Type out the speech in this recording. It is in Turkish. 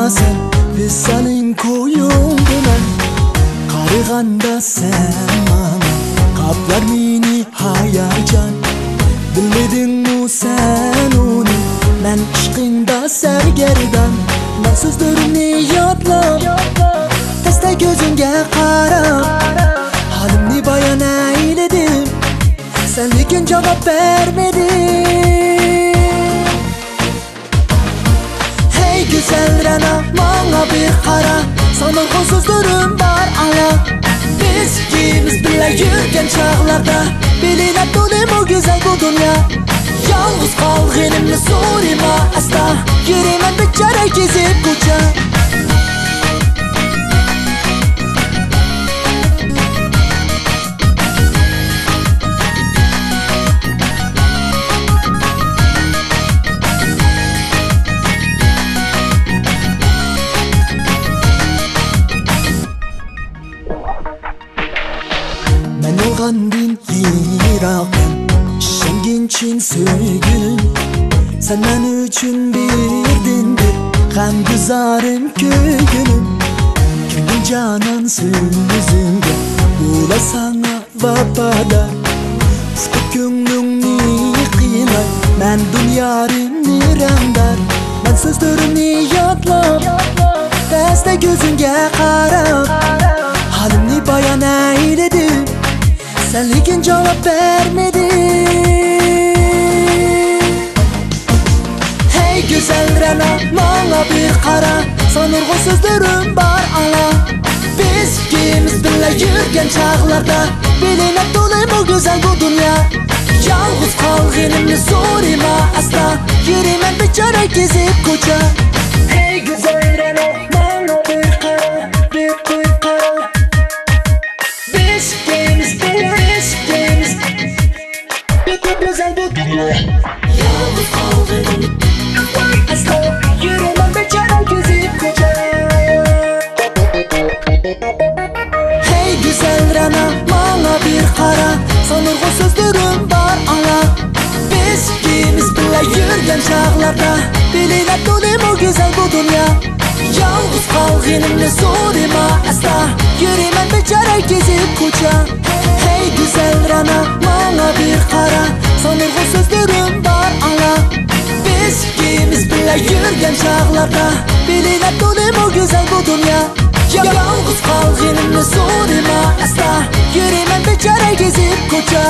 sen Visalin koyunduman Qariganda sen mana Qaplar meni hayajon Bilmedingmi sen uni Men ishqingda sargardan Men so'zlarimni yodlab Tasta ko'zingga qarab Halimni bayon ayladim Sen lekin javob bermeding Hey güzel Rana bana bir qara Sanırgın so'zlarim bor ala Biz ikimiz birga yurgan chog'larda Bilinib to'lim o güzel bu dünya Yalnız qolganimni so'rayma asla Yuraman bechora kezib ko'cha Ben olgandin yiroqim Ishongin chin sevgilim Sen men uchun berding deb g'amguzarim ko'nglim Ko'nglim jonon so'zingga bo'la sana vafodor Ufqi ko'nglimni qiynab Men dunyorimni ramdar Men so'zlarimni yodlab Tasta ko'zingga qarab Halimni bayon ayladim Sen lekin javob bermeding Hey güzel Rana bana bir qara Sanırgın so'zlarim bor ala Biz ikimiz birga yurgan chog'larda Bilinib to'lim o güzel bu dünya Yalnız qolganimni so'rayma asla Yuraman bechora kezib ko'cha Hey güzel Rana bana bir qara Bir qara Biz ikimiz güzel bu dünya Yalnız qolganimni asla Yuraman bechora kezib ko'cha Hey güzel Rana bana bir qara Sanırgın so'zlarim bor ala Biz ikimiz birga yurgan chog'larda Bilinib to'lim o güzel bu dünya Yalnız qolganimni so'rayma asla Yuraman bechora kezib ko'cha Hey güzel Rana bana bir qara Sanırgın so'zlarim bor ala Biz ikimiz birga yurgan chog'larda Bilinib to'lim o güzel bu dünya Yalnız qolganimni so'rayma asla Yuraman bechora kezib ko'cha